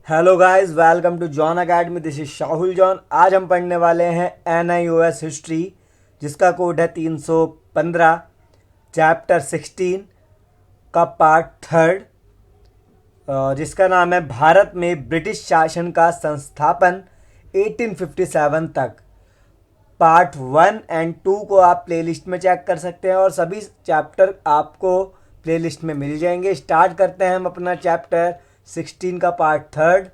Hello guys, welcome to John academy. This is Shahul John. आज हम पढ़ने वाले हैं NIOS हिस्ट्री, जिसका कोड है 315, चैप्टर 16 का पार्ट थर्ड, जिसका नाम है भारत में ब्रिटिश शासन का संस्थापन 1857 तक। पार्ट 1 और 2 को आप प्लेलिस्ट में चेक कर सकते हैं और सभी चैप्टर आपको प्लेलिस्ट में मिल जाएंगे। स्टार्ट करते हैं हम अपना चैप्टर 16 का पार्ट थर्ड।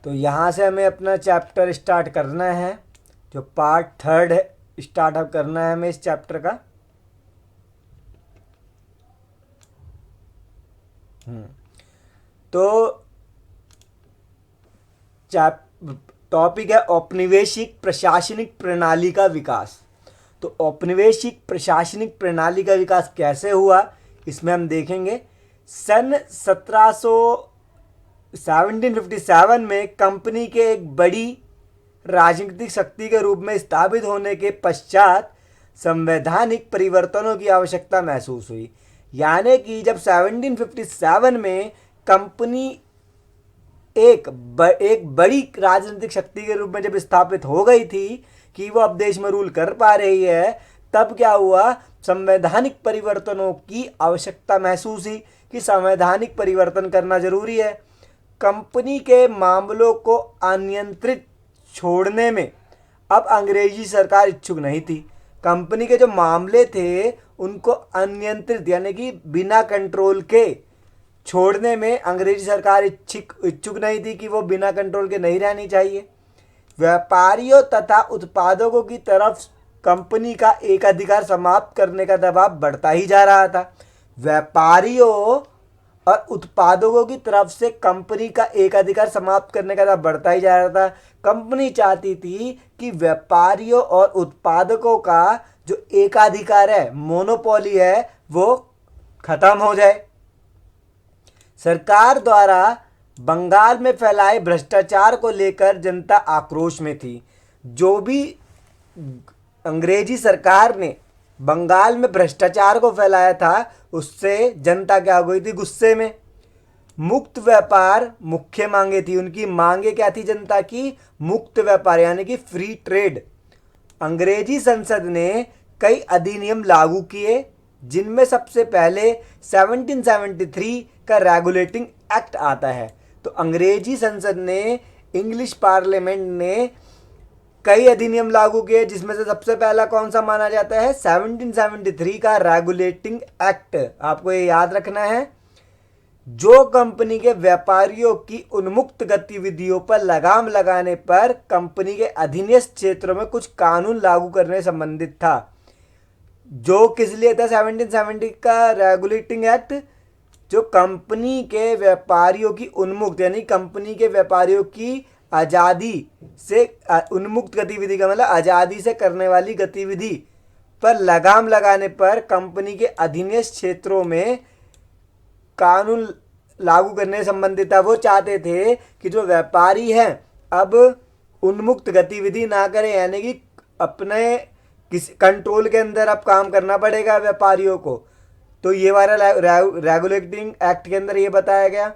तो यहाँ से हमें अपना चैप्टर स्टार्ट करना है, जो पार्ट थर्ड है। स्टार्ट अप करना है हमें इस चैप्टर का। तो चैप टॉपिक है औपनिवेशिक प्रशासनिक प्रणाली का विकास। तो औपनिवेशिक प्रशासनिक प्रणाली का विकास कैसे हुआ, इसमें हम देखेंगे। सन 1757 में कंपनी के एक बड़ी राजनीतिक शक्ति के रूप में स्थापित होने के पश्चात संवैधानिक परिवर्तनों की आवश्यकता महसूस हुई। यानी कि जब 1757 में कंपनी एक बड़ी राजनीतिक शक्ति के रूप में जब स्थापित हो गई थी कि वो अब देश में रूल कर पा रही है, तब क्या हुआ, संवैधानिक परिवर्तनों की आवश्यकता महसूस हुई कि संवैधानिक परिवर्तन करना जरूरी है। कंपनी के मामलों को अनियंत्रित छोड़ने में अब अंग्रेजी सरकार इच्छुक नहीं थी। कंपनी के जो मामले थे उनको अनियंत्रित यानी कि बिना कंट्रोल के छोड़ने में अंग्रेजी सरकार इच्छुक नहीं थी कि वो बिना कंट्रोल के नहीं रहनी चाहिए। व्यापारियों तथा उत्पादकों की तरफ कंपनी का एकाधिकार समाप्त करने का दबाव बढ़ता ही जा रहा था। व्यापारियों और उत्पादकों की तरफ से कंपनी का एकाधिकार समाप्त करने का दबाव बढ़ता ही जा रहा था। कंपनी चाहती थी कि व्यापारियों और उत्पादकों का जो एकाधिकार है, मोनोपोली है, वो खत्म हो जाए। सरकार द्वारा बंगाल में फैलाए भ्रष्टाचार को लेकर जनता आक्रोश में थी। जो भी अंग्रेजी सरकार ने बंगाल में भ्रष्टाचार को फैलाया था, उससे जनता क्या हो गई थी, गुस्से में। मुक्त व्यापार मुख्य मांगे थी। उनकी मांगे क्या थी जनता की? मुक्त व्यापार यानी कि फ्री ट्रेड। अंग्रेजी संसद ने कई अधिनियम लागू किए, जिनमें सबसे पहले 1773 का रेगुलेटिंग एक्ट आता है। तो अंग्रेजी संसद ने, इंग्लिश पार्लियामेंट ने कई अधिनियम लागू किए, जिसमें से सबसे पहला कौन सा माना जाता है? 1773 का रेगुलेटिंग एक्ट। आपको ये याद रखना है। जो कंपनी के व्यापारियों की उन्मुक्त गतिविधियों पर लगाम लगाने पर कंपनी के अधीनस्थ क्षेत्रों में कुछ कानून लागू करने संबंधित था। जो किस लिए था 1770 का रेगुलेटिंग एक्ट? जो कंपनी के व्यापारियों की उन्मुक्त यानी कंपनी के व्यापारियों की आज़ादी से, उन्मुक्त गतिविधि का मतलब आज़ादी से करने वाली गतिविधि पर लगाम लगाने पर कंपनी के अधीनस्थ क्षेत्रों में कानून लागू करने संबंधित था। वो चाहते थे कि जो व्यापारी हैं अब उन्मुक्त गतिविधि ना करें, यानी कि अपने किसी कंट्रोल के अंदर अब काम करना पड़ेगा व्यापारियों को। तो ये वाला रेगुलेटिंग एक्ट के अंदर ये बताया गया।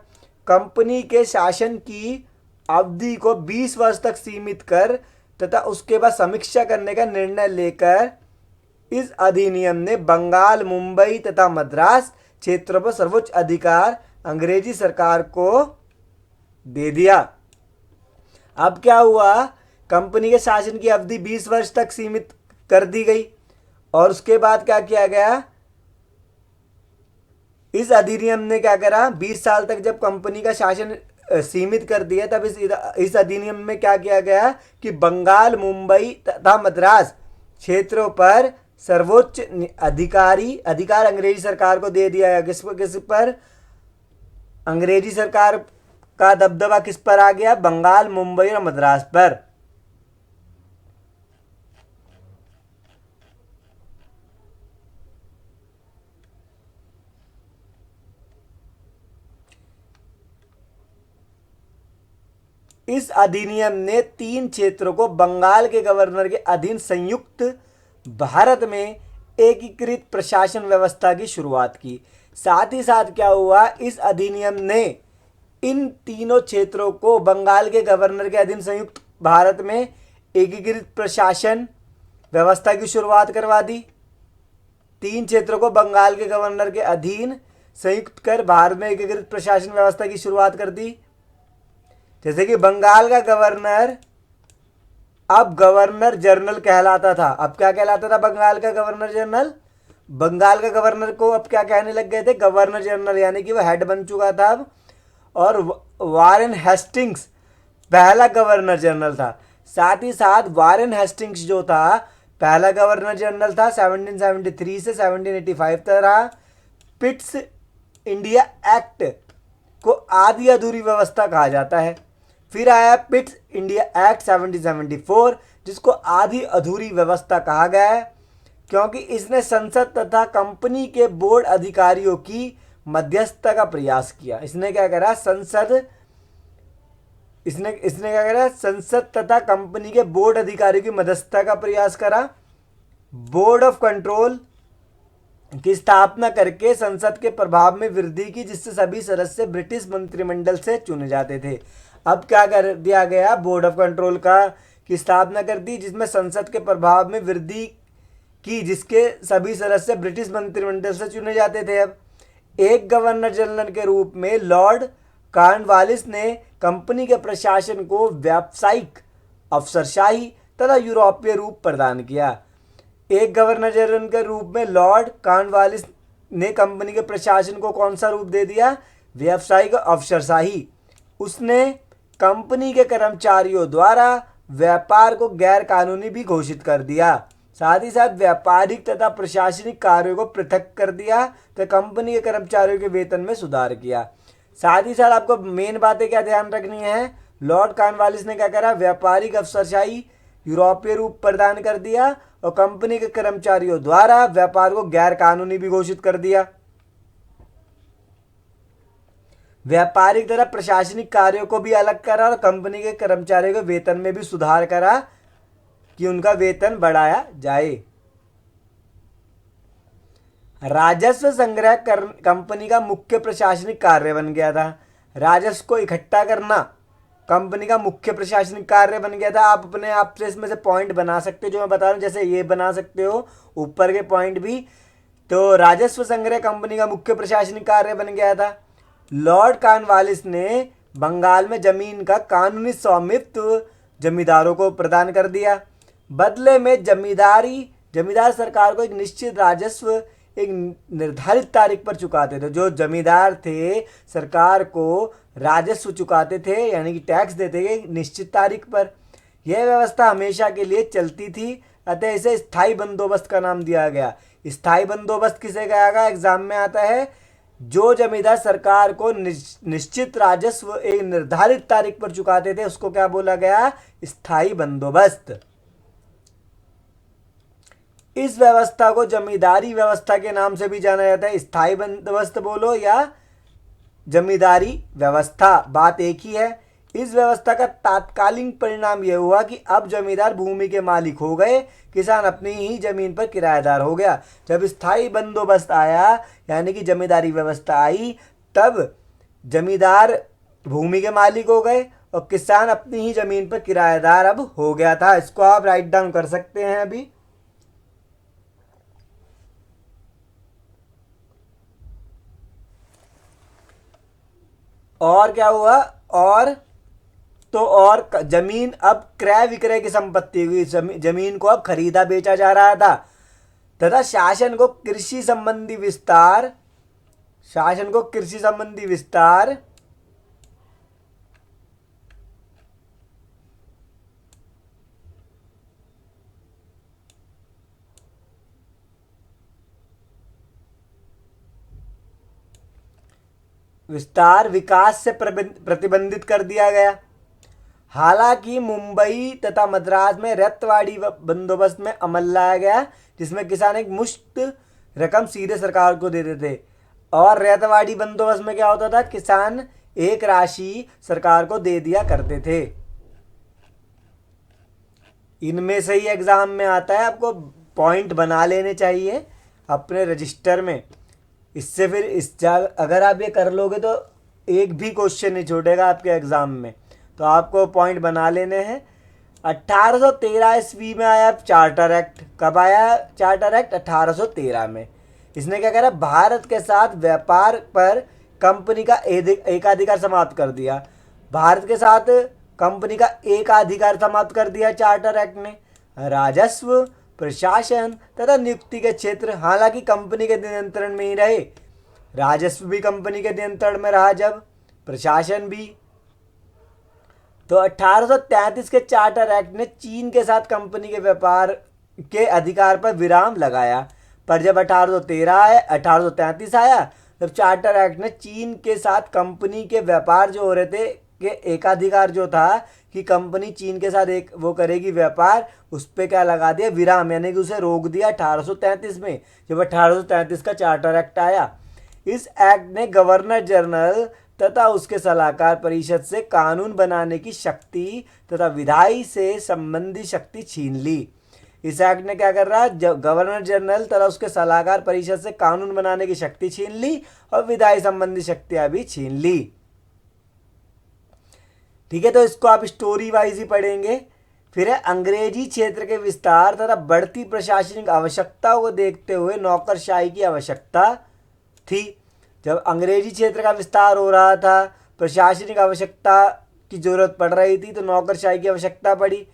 कंपनी के शासन की अवधि को 20 वर्ष तक सीमित कर तथा उसके बाद समीक्षा करने का निर्णय लेकर इस अधिनियम ने बंगाल, मुंबई तथा मद्रास क्षेत्रों पर सर्वोच्च अधिकार अंग्रेजी सरकार को दे दिया। अब क्या हुआ, कंपनी के शासन की अवधि 20 वर्ष तक सीमित कर दी गई और उसके बाद क्या किया गया, इस अधिनियम ने क्या करा, 20 साल तक जब कंपनी का शासन सीमित कर दिया, तब इस अधिनियम में क्या किया गया कि बंगाल, मुंबई तथा मद्रास क्षेत्रों पर सर्वोच्च अधिकार अंग्रेजी सरकार को दे दिया गया। किस पर? अंग्रेजी सरकार का दबदबा किस पर आ गया? बंगाल, मुंबई और मद्रास पर। इस अधिनियम ने 3 क्षेत्रों को बंगाल के गवर्नर के अधीन संयुक्त भारत में एकीकृत प्रशासन व्यवस्था की शुरुआत की। साथ ही साथ क्या हुआ, इस अधिनियम ने इन तीनों क्षेत्रों को बंगाल के गवर्नर के अधीन संयुक्त भारत में एकीकृत प्रशासन व्यवस्था की शुरुआत करवा दी। 3 क्षेत्रों को बंगाल के गवर्नर के अधीन संयुक्त कर भारत में एकीकृत प्रशासन व्यवस्था की शुरुआत कर दी। जैसे कि बंगाल का गवर्नर अब गवर्नर जनरल कहलाता था। अब क्या कहलाता था बंगाल का गवर्नर जनरल? बंगाल का गवर्नर को अब क्या कहने लग गए थे? गवर्नर जनरल, यानी कि वह हेड बन चुका था अब। और वारेन हेस्टिंग्स पहला गवर्नर जनरल था। साथ ही साथ वारेन हेस्टिंग्स जो था पहला गवर्नर जनरल था, 1773 से 1785 तक रहा। पिट्स इंडिया एक्ट को आधी अधूरी व्यवस्था कहा जाता है। फिर आया पिट्स इंडिया एक्ट 1774, जिसको आधी अधूरी व्यवस्था कहा गया है क्योंकि इसने संसद तथा कंपनी के बोर्ड अधिकारियों की मध्यस्थता का प्रयास किया। इसने क्या करा? इसने क्या करा? संसद तथा कंपनी के बोर्ड अधिकारियों की मध्यस्थता का प्रयास करा। बोर्ड ऑफ कंट्रोल की स्थापना करके संसद के प्रभाव में वृद्धि की, जिससे सभी सदस्य ब्रिटिश मंत्रिमंडल से चुने जाते थे। अब क्या कर दिया गया? बोर्ड ऑफ कंट्रोल की स्थापना कर दी, जिसमें संसद के प्रभाव में वृद्धि की, जिसके सभी सदस्य ब्रिटिश मंत्रिमंडल से चुने जाते थे। अब एक गवर्नर जनरल के रूप में लॉर्ड कॉर्नवालिस ने कंपनी के प्रशासन को व्यावसायिक अफसरशाही तथा यूरोपीय रूप प्रदान किया। एक गवर्नर जनरल के रूप में लॉर्ड कॉर्नवालिस ने कंपनी के प्रशासन को कौन सा रूप दे दिया? व्यावसायिक अफसरशाही। उसने कंपनी के कर्मचारियों द्वारा व्यापार को गैर कानूनी भी घोषित कर दिया। साथ ही साथ व्यापारिक तथा प्रशासनिक कार्यों को पृथक कर दिया तो कंपनी के कर्मचारियों के वेतन में सुधार किया। साथ ही साथ आपको मेन बातें क्या ध्यान रखनी है? लॉर्ड कॉर्नवालिस ने क्या करा? व्यापारिक अफसरशाही यूरोपीय रूप प्रदान कर दिया और कंपनी के कर्मचारियों द्वारा व्यापार को गैर कानूनी भी घोषित कर दिया। व्यापारिक तथा प्रशासनिक कार्यों को भी अलग करा और कंपनी के कर्मचारियों के वेतन में भी सुधार करा कि उनका वेतन बढ़ाया जाए। राजस्व संग्रह कंपनी का मुख्य प्रशासनिक कार्य बन गया था। राजस्व को इकट्ठा करना कंपनी का मुख्य प्रशासनिक कार्य बन गया था। आप अपने आप से इसमें से पॉइंट बना सकते हो जो मैं बता रहा हूँ, जैसे ये बना सकते हो ऊपर के पॉइंट भी। तो राजस्व संग्रह कंपनी का मुख्य प्रशासनिक कार्य बन गया था। लॉर्ड कॉर्नवालिस ने बंगाल में जमीन का कानूनी स्वामित्व जमींदारों को प्रदान कर दिया। बदले में जमींदार सरकार को एक निश्चित राजस्व एक निर्धारित तारीख पर चुकाते थे। जो जमींदार थे सरकार को राजस्व चुकाते थे, यानी कि टैक्स देते थे एक निश्चित तारीख पर। यह व्यवस्था हमेशा के लिए चलती थी, अतः इसे स्थायी बंदोबस्त का नाम दिया गया। स्थायी बंदोबस्त किसे कहा गया? एग्जाम में आता है। जो जमींदार सरकार को निश्चित राजस्व एक निर्धारित तारीख पर चुकाते थे उसको क्या बोला गया? स्थायी बंदोबस्त। इस व्यवस्था को जमींदारी व्यवस्था के नाम से भी जाना जाता है। स्थायी बंदोबस्त बोलो या जमींदारी व्यवस्था, बात एक ही है। इस व्यवस्था का तात्कालिक परिणाम यह हुआ कि अब जमींदार भूमि के मालिक हो गए, किसान अपनी ही जमीन पर किराएदार हो गया। जब स्थायी बंदोबस्त आया यानी कि जमींदारी व्यवस्था आई, तब जमींदार भूमि के मालिक हो गए और किसान अपनी ही जमीन पर किराएदार अब हो गया था। इसको आप राइट डाउन कर सकते हैं अभी। और क्या हुआ? और जमीन अब क्रय विक्रय की संपत्ति हुई। जमीन को अब खरीदा बेचा जा रहा था तथा शासन को कृषि संबंधी विस्तार विकास से प्रतिबंधित कर दिया गया। हालांकि मुंबई तथा मद्रास में रैयतवाड़ी बंदोबस्त में अमल लाया गया, जिसमें किसान एक मुश्त रकम सीधे सरकार को देते थे। और रैयतवाड़ी बंदोबस्त में क्या होता था? किसान एक राशि सरकार को दे दिया करते थे। इनमें से ही एग्जाम में आता है, आपको पॉइंट बना लेने चाहिए अपने रजिस्टर में। इससे फिर अगर आप ये कर लोगे तो एक भी क्वेश्चन नहीं छूटेगा आपके एग्जाम में। तो आपको पॉइंट बना लेने हैं। 1813 ईस्वी में आया चार्टर एक्ट। कब आया चार्टर एक्ट? 1813 में। इसने क्या करा? भारत के साथ व्यापार पर कंपनी का एकाधिकार समाप्त कर दिया। भारत के साथ कंपनी का एकाधिकार समाप्त कर दिया चार्टर एक्ट ने। राजस्व, प्रशासन तथा नियुक्ति के क्षेत्र हालांकि कंपनी के नियंत्रण में ही रहे। राजस्व भी कंपनी के नियंत्रण में रहा, जब प्रशासन भी। तो 1833 के चार्टर एक्ट ने चीन के साथ कंपनी के व्यापार के अधिकार पर विराम लगाया। पर जब 1833 आया, तब चार्टर एक्ट ने चीन के साथ कंपनी के व्यापार जो हो रहे थे के एकाधिकार जो था कि कंपनी चीन के साथ एक वो करेगी व्यापार, उस पर क्या लगा दिया? विराम, यानी कि उसे रोक दिया 1833 में, जब 1833 का चार्टर एक्ट आया। इस एक्ट ने गवर्नर जनरल तथा उसके सलाहकार परिषद से कानून बनाने की शक्ति तथा विधायी से संबंधी शक्ति छीन ली। इस एक्ट ने क्या कर रहा है? गवर्नर जनरल तथा उसके सलाहकार परिषद से कानून बनाने की शक्ति छीन ली और विधायी संबंधी शक्तियां भी छीन ली। ठीक है, तो इसको आप स्टोरी वाइज ही पढ़ेंगे। फिर है अंग्रेजी क्षेत्र के विस्तार तथा बढ़ती प्रशासनिक आवश्यकताओं को देखते हुए नौकरशाही की आवश्यकता थी। जब अंग्रेजी क्षेत्र का विस्तार हो रहा था, प्रशासनिक आवश्यकता की जरूरत पड़ रही थी, तो नौकरशाही की आवश्यकता पड़ी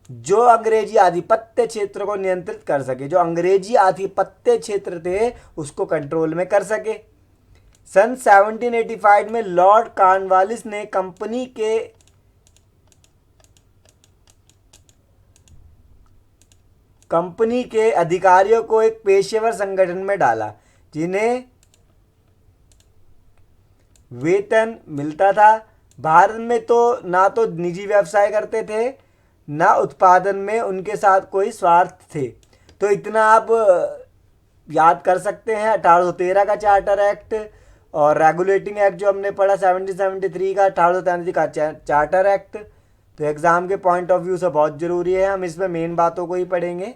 जो अंग्रेजी आधिपत्य क्षेत्र को नियंत्रित कर सके, जो अंग्रेजी आधिपत्य क्षेत्र थे उसको कंट्रोल में कर सके। सन 1785 में लॉर्ड कॉर्नवालिस ने कंपनी के अधिकारियों को एक पेशेवर संगठन में डाला, जिन्हें वेतन मिलता था। भारत में तो ना तो निजी व्यवसाय करते थे, ना उत्पादन में उनके साथ कोई स्वार्थ थे। तो इतना आप याद कर सकते हैं 1813 का चार्टर एक्ट और रेगुलेटिंग एक्ट जो हमने पढ़ा 1773 का, 1833 का चार्टर एक्ट। तो एग्ज़ाम के पॉइंट ऑफ व्यू से बहुत ज़रूरी है, हम इसमें मेन बातों को ही पढ़ेंगे।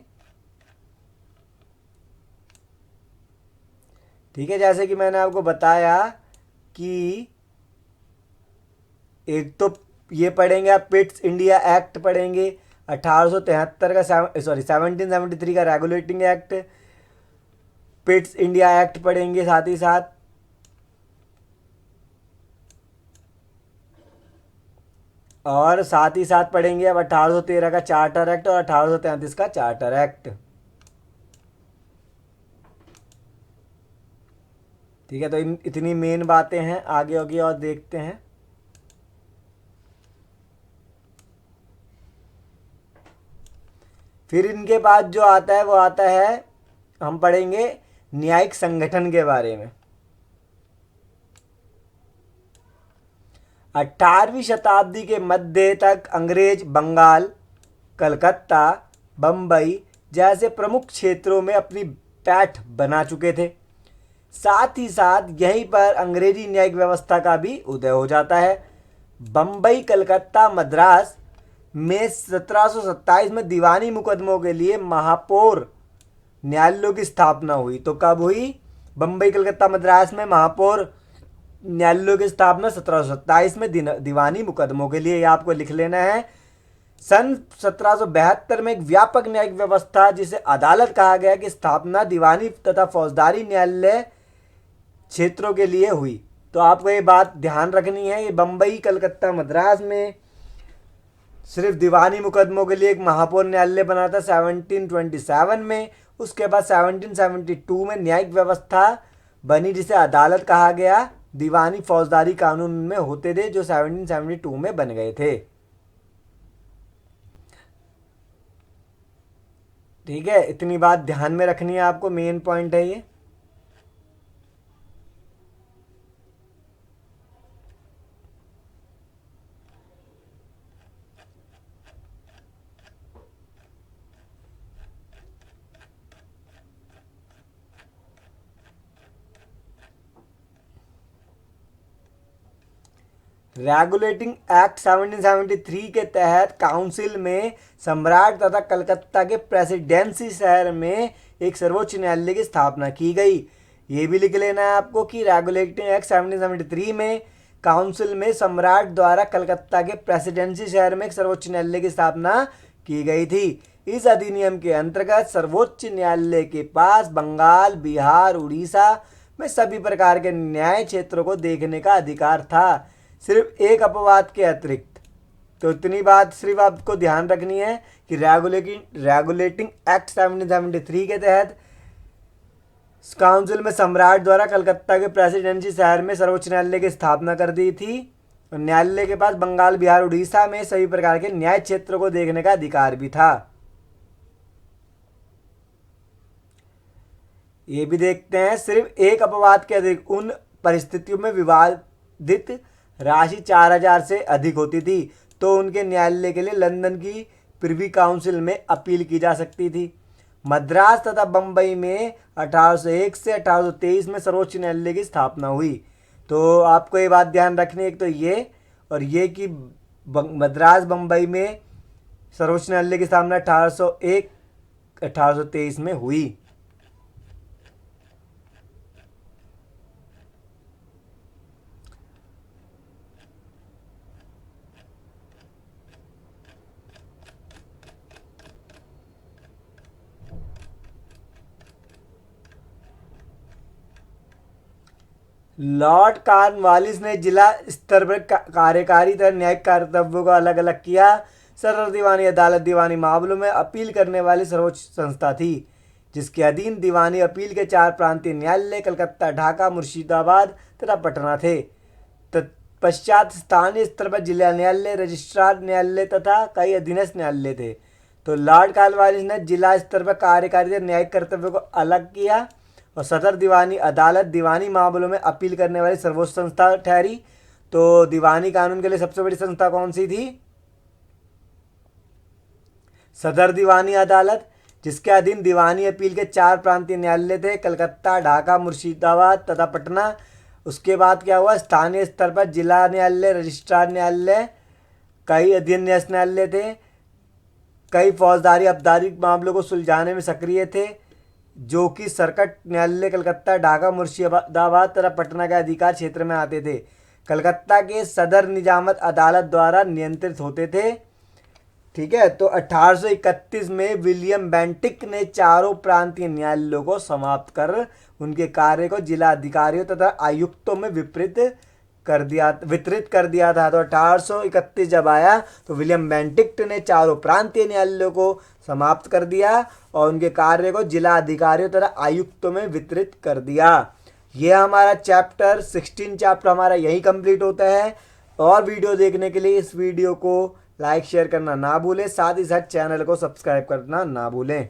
ठीक है, जैसे कि मैंने आपको बताया कि एक तो ये पढ़ेंगे आप, पिट्स इंडिया एक्ट पढ़ेंगे 1873 का, 1773 का regulating act, Pitt's India act पढ़ेंगे साथ ही साथ। और साथ ही साथ पढ़ेंगे अब 1813 का चार्टर एक्ट और 1833 का चार्टर एक्ट। ठीक है, तो इतनी मेन बातें हैं, आगे होगी और देखते हैं। फिर इनके बाद जो आता है वो आता है, हम पढ़ेंगे न्यायिक संगठन के बारे में। 18वीं शताब्दी के मध्य तक अंग्रेज बंगाल, कलकत्ता, बम्बई जैसे प्रमुख क्षेत्रों में अपनी पैठ बना चुके थे। साथ ही साथ यहीं पर अंग्रेजी न्यायिक व्यवस्था का भी उदय हो जाता है। बम्बई, कलकत्ता, मद्रास में 1727 में दीवानी मुकदमों के लिए महापौर न्यायालयों की स्थापना हुई। तो कब हुई? बम्बई, कलकत्ता, मद्रास में महापौर न्यायालयों की स्थापना 1727 में दीवानी मुकदमों के लिए, आपको लिख लेना है। सन 1772 में एक व्यापक न्यायिक व्यवस्था जिसे अदालत कहा गया की स्थापना दीवानी तथा फौजदारी न्यायालय क्षेत्रों के लिए हुई। तो आपको ये बात ध्यान रखनी है, ये बम्बई, कलकत्ता, मद्रास में सिर्फ दीवानी मुकदमों के लिए एक महापौर न्यायालय बना था 1727 में। उसके बाद 1772 में न्यायिक व्यवस्था बनी जिसे अदालत कहा गया। दीवानी फौजदारी कानून में होते थे जो 1772 में बन गए थे। ठीक है, इतनी बात ध्यान में रखनी है आपको, मेन पॉइंट है ये। रेगुलेटिंग एक्ट 1773 के तहत काउंसिल में सम्राट तथा कलकत्ता के प्रेसिडेंसी शहर में एक सर्वोच्च न्यायालय की स्थापना की गई। ये भी लिख लेना है आपको कि रेगुलेटिंग एक्ट 1773 में काउंसिल में सम्राट द्वारा कलकत्ता के प्रेसिडेंसी शहर में एक सर्वोच्च न्यायालय की स्थापना की गई थी। इस अधिनियम के अंतर्गत सर्वोच्च न्यायालय के पास बंगाल, बिहार, उड़ीसा में सभी प्रकार के न्याय क्षेत्रों को देखने का अधिकार था, सिर्फ एक अपवाद के अतिरिक्त। तो इतनी बात सिर्फ आपको ध्यान रखनी है कि रेगुलेटिंग एक्ट 1773 के तहत काउंसिल में सम्राट द्वारा कलकत्ता के प्रेसिडेंसी शहर में सर्वोच्च न्यायालय की स्थापना कर दी थी। और न्यायालय के पास बंगाल, बिहार, उड़ीसा में सभी प्रकार के न्याय क्षेत्रों को देखने का अधिकार भी था। ये भी देखते हैं, सिर्फ एक अपवाद के अधिक उन परिस्थितियों में विवादित राशि 4000 से अधिक होती थी तो उनके न्यायालय के लिए लंदन की प्रिवी काउंसिल में अपील की जा सकती थी। मद्रास तथा बम्बई में 1801 से 1823 में सर्वोच्च न्यायालय की स्थापना हुई। तो आपको ये बात ध्यान रखनी है, एक तो ये और ये कि मद्रास, बम्बई में सर्वोच्च न्यायालय की स्थापना 1801 1823 में हुई। लॉर्ड कॉर्नवालिस ने जिला स्तर पर कार्यकारी तथा न्यायिक कर्तव्यों को अलग अलग किया। सदर दीवानी अदालत दीवानी मामलों में अपील करने वाली सर्वोच्च संस्था थी, जिसके अधीन दीवानी अपील के 4 प्रांतीय न्यायालय कलकत्ता, ढाका, मुर्शिदाबाद तथा पटना थे। तत्पश्चात स्थानीय स्तर पर जिला न्यायालय, रजिस्ट्रार न्यायालय तथा कई अधीनस्थ न्यायालय थे। तो लॉर्ड कॉर्नवालिस ने जिला स्तर पर कार्यकारी तथा न्यायिक कर्तव्यों को अलग किया और सदर दीवानी अदालत दीवानी मामलों में अपील करने वाली सर्वोच्च संस्था ठहरी। तो दीवानी कानून के लिए सबसे बड़ी संस्था कौन सी थी? सदर दीवानी अदालत, जिसके अधीन दीवानी अपील के 4 प्रांतीय न्यायालय थे, कलकत्ता, ढाका, मुर्शिदाबाद तथा पटना। उसके बाद क्या हुआ? स्थानीय स्तर पर जिला न्यायालय, रजिस्ट्रार न्यायालय, कई अधीनस्थ न्यायालय थे, कई फौजदारी आपराधिक मामलों को सुलझाने में सक्रिय थे, जो कि सर्किट न्यायालय कलकत्ता, ढाका, मुर्शिदाबाद तथा पटना के अधिकार क्षेत्र में आते थे। कलकत्ता के सदर निजामत अदालत द्वारा नियंत्रित होते थे। ठीक है, तो 1831 में विलियम बेंटिक ने चारों प्रांतीय न्यायालयों को समाप्त कर उनके कार्य को जिला अधिकारियों तथा आयुक्तों में वितरित कर दिया था। तो 1831 जब आया तो विलियम बेंटिक ने चारों प्रांतीय न्यायालयों को समाप्त कर दिया और उनके कार्य को जिला अधिकारियों तथा आयुक्तों में वितरित कर दिया। यह हमारा चैप्टर 16 चैप्टर हमारा यही कंप्लीट होता है। और वीडियो देखने के लिए इस वीडियो को लाइक शेयर करना ना भूलें, साथ ही साथ चैनल को सब्सक्राइब करना ना भूलें।